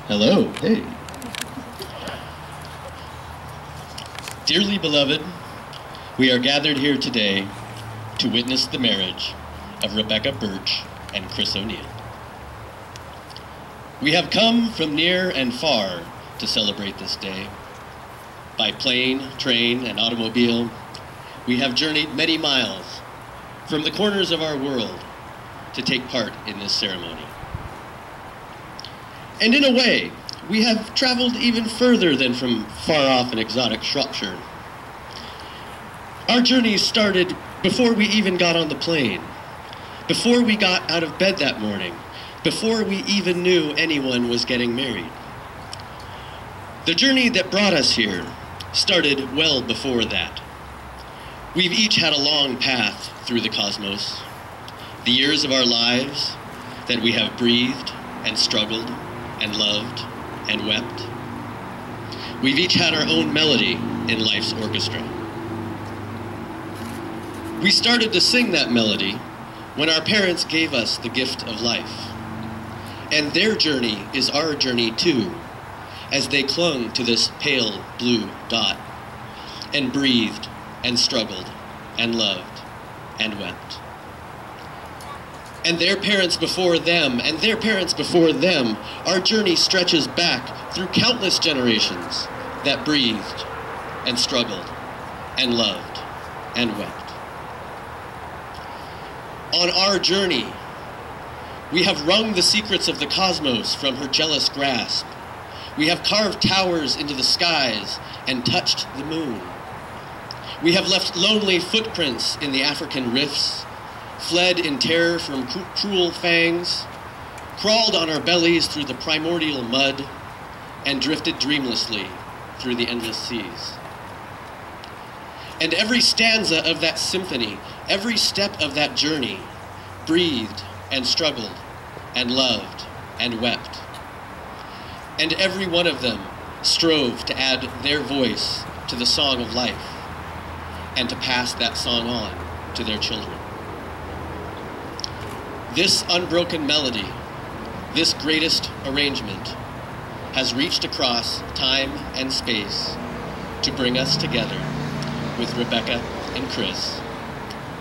Hello, hey. Dearly beloved, we are gathered here today to witness the marriage of Rebecca Birch and Chris O'Neill. We have come from near and far to celebrate this day. By plane, train, and automobile, we have journeyed many miles from the corners of our world to take part in this ceremony. And in a way, we have traveled even further than from far-off and exotic Shropshire. Our journey started before we even got on the plane, before we got out of bed that morning, before we even knew anyone was getting married. The journey that brought us here started well before that. We've each had a long path through the cosmos, the years of our lives that we have breathed and struggled and loved and wept. We've each had our own melody in life's orchestra. We started to sing that melody when our parents gave us the gift of life. And their journey is our journey too, as they clung to this pale blue dot and breathed and struggled and loved and wept. And their parents before them, and their parents before them, our journey stretches back through countless generations that breathed and struggled and loved and wept. On our journey, we have wrung the secrets of the cosmos from her jealous grasp. We have carved towers into the skies and touched the moon. We have left lonely footprints in the African rifts, fled in terror from cruel fangs, crawled on our bellies through the primordial mud, and drifted dreamlessly through the endless seas. And every stanza of that symphony, every step of that journey, breathed and struggled and loved and wept. And every one of them strove to add their voice to the song of life and to pass that song on to their children. This unbroken melody, this greatest arrangement, has reached across time and space to bring us together with Rebecca and Chris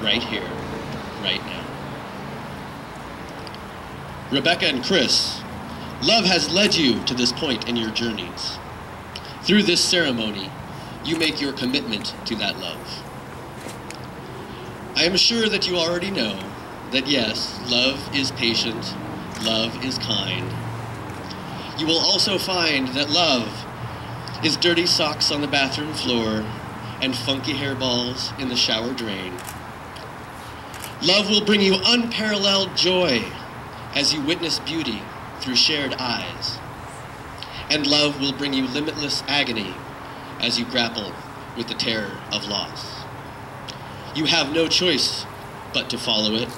right here, right now. Rebecca and Chris, love has led you to this point in your journeys. Through this ceremony, you make your commitment to that love. I am sure that you already know that yes, love is patient, love is kind. You will also find that love is dirty socks on the bathroom floor and funky hairballs in the shower drain. Love will bring you unparalleled joy as you witness beauty through shared eyes. And love will bring you limitless agony as you grapple with the terror of loss. You have no choice but to follow it,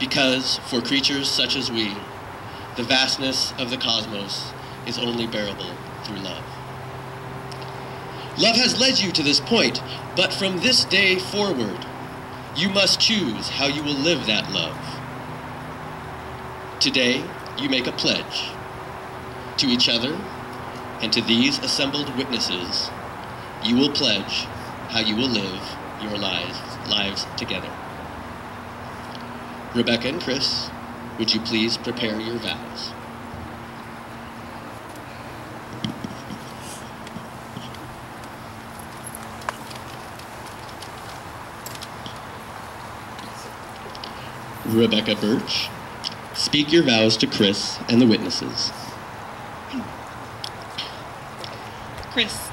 because for creatures such as we, the vastness of the cosmos is only bearable through love. Love has led you to this point, but from this day forward, you must choose how you will live that love. Today, you make a pledge to each other and to these assembled witnesses. You will pledge how you will live your lives together. Rebecca and Chris, would you please prepare your vows? Rebecca Birch, speak your vows to Chris and the witnesses. Chris,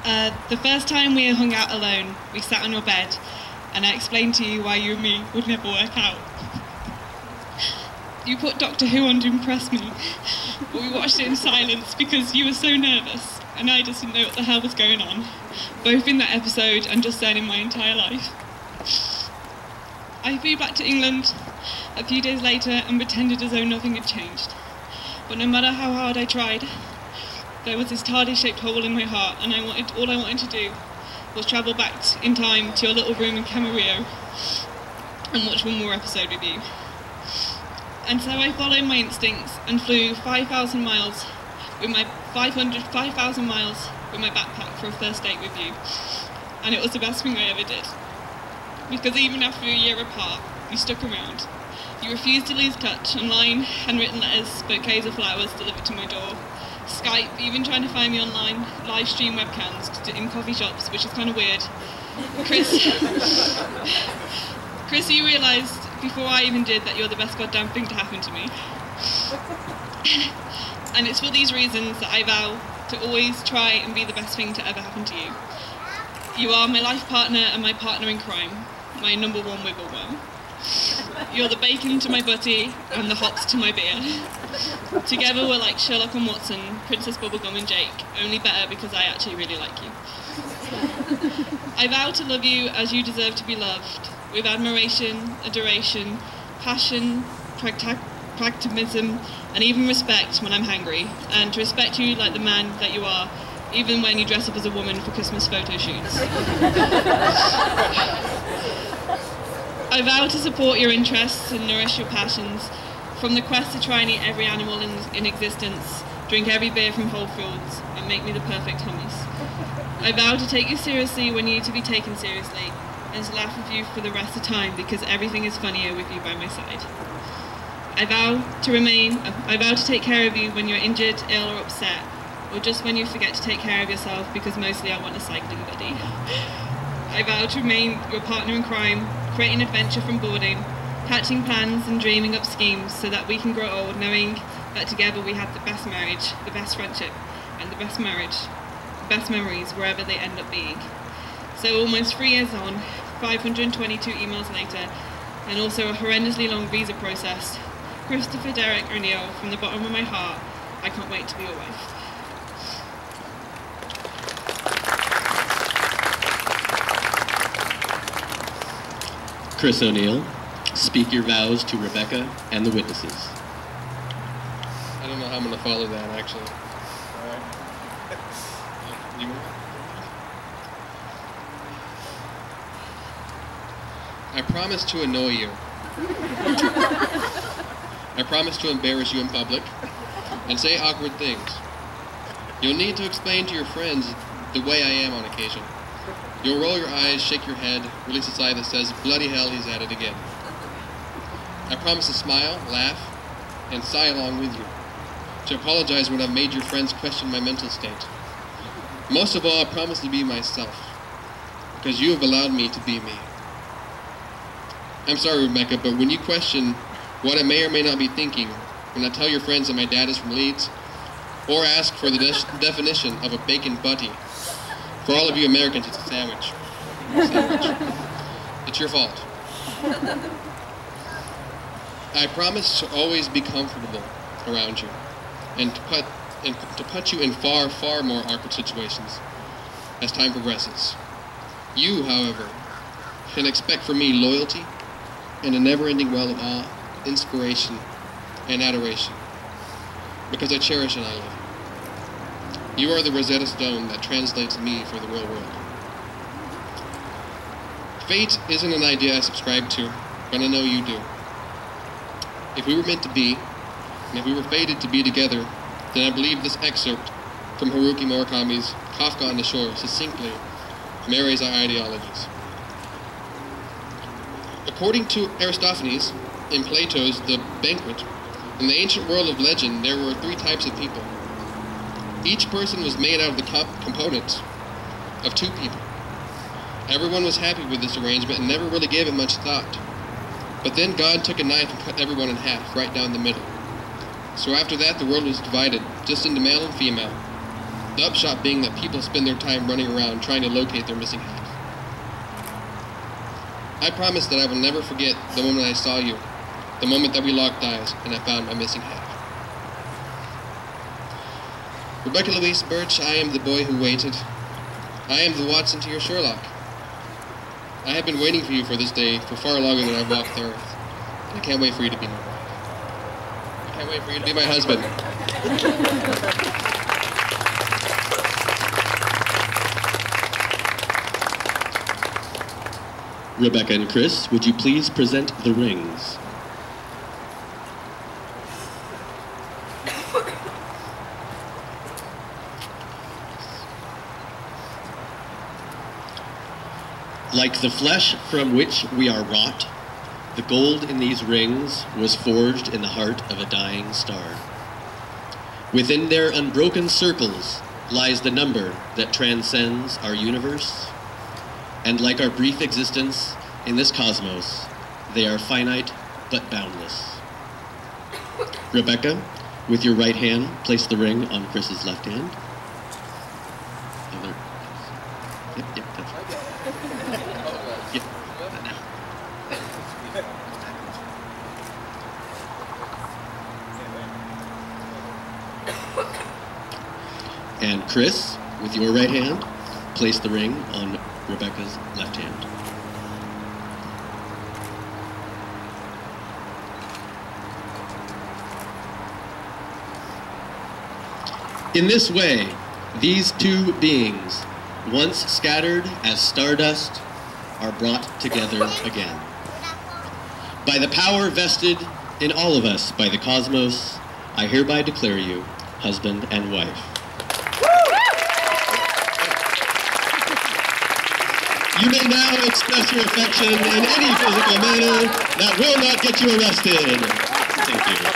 the first time we hung out alone, we sat on your bed, and I explained to you why you and me would never work out. You put Doctor Who on to impress me, but we watched it in silence because you were so nervous, and I just didn't know what the hell was going on, both in that episode and just then in my entire life. I flew back to England a few days later and pretended as though nothing had changed. But no matter how hard I tried, there was this TARDIS-shaped hole in my heart, and all I wanted to do was travel back in time to your little room in Camarillo and watch one more episode with you. And so I followed my instincts and flew 5,000 miles with my 5,000 miles with my backpack for a first date with you. And it was the best thing I ever did. Because even after a year apart, you stuck around. You refused to lose touch. Online, handwritten letters, bouquets of flowers delivered to my door. Skype, even trying to find me online, live stream webcams in coffee shops, which is kind of weird. Chris, you realised before I even did that you're the best goddamn thing to happen to me. And it's for these reasons that I vow to always try and be the best thing to ever happen to you. You are my life partner and my partner in crime, my number one wiggle worm. You're the bacon to my butty and the hops to my beer. Together we're like Sherlock and Watson, Princess Bubblegum and Jake, only better because I actually really like you. I vow to love you as you deserve to be loved, with admiration, adoration, passion, pragmatism, and even respect when I'm hangry, and to respect you like the man that you are, even when you dress up as a woman for Christmas photo shoots. I vow to support your interests and nourish your passions, from the quest to try and eat every animal in existence, drink every beer from Whole Foods, and make me the perfect hummus. I vow to take you seriously when you need to be taken seriously, and to laugh with you for the rest of time because everything is funnier with you by my side. I vow to take care of you when you're injured, ill, or upset, or just when you forget to take care of yourself because mostly I want a cycling buddy. I vow to remain your partner in crime, creating adventure from boarding, hatching plans and dreaming up schemes so that we can grow old knowing that together we have the best marriage, the best friendship, and the best memories wherever they end up being. So almost 3 years on, 522 emails later, and also a horrendously long visa process, Christopher Derek O'Neill, from the bottom of my heart, I can't wait to be your wife. Chris O'Neill, speak your vows to Rebecca and the witnesses. I don't know how I'm going to follow that, actually. I promise to annoy you. I promise to embarrass you in public and say awkward things. You'll need to explain to your friends the way I am on occasion. You'll roll your eyes, shake your head, release a sigh that says, bloody hell, he's at it again. I promise to smile, laugh, and sigh along with you. To apologize when I've made your friends question my mental state. Most of all, I promise to be myself, because you have allowed me to be me. I'm sorry, Rebecca, but when you question what I may or may not be thinking, when I tell your friends that my dad is from Leeds, or ask for the definition of a bacon butty, for all of you Americans, it's a sandwich. It's your fault. I promise to always be comfortable around you, and to put you in far, far more awkward situations as time progresses. You, however, can expect from me loyalty and a never-ending well of awe, inspiration, and adoration, because I cherish and I love you. You are the Rosetta Stone that translates me for the real world. Fate isn't an idea I subscribe to, but I know you do. If we were meant to be, and if we were fated to be together, then I believe this excerpt from Haruki Murakami's Kafka on the Shore succinctly marries our ideologies. According to Aristophanes, in Plato's The Banquet, in the ancient world of legend, there were 3 types of people. Each person was made out of the components of 2 people. Everyone was happy with this arrangement and never really gave it much thought. But then God took a knife and cut everyone in half, right down the middle. So after that, the world was divided, just into male and female. The upshot being that people spend their time running around trying to locate their missing half. I promise that I will never forget the moment I saw you, the moment that we locked eyes and I found my missing half. Rebecca Louise Birch, I am the boy who waited. I am the Watson to your Sherlock. I have been waiting for you for this day for far longer than I've walked the earth. And I can't wait for you to be my wife. I can't wait for you to be my husband. Rebecca and Chris, would you please present the rings? Like the flesh from which we are wrought, the gold in these rings was forged in the heart of a dying star. Within their unbroken circles lies the number that transcends our universe, and like our brief existence in this cosmos, they are finite but boundless. Rebecca, with your right hand, place the ring on Chris's left hand. Yep, that's right. Yep, that now. And Chris, with your right hand, place the ring on Rebecca's left hand. In this way, these two beings, once scattered as stardust, are brought together again. By the power vested in all of us by the cosmos, I hereby declare you husband and wife. You may now express your affection in any physical manner that will not get you arrested. Thank you.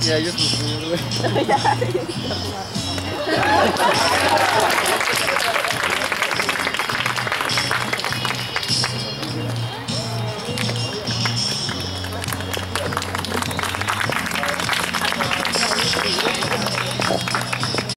Yeah, you're supposed to be the other way.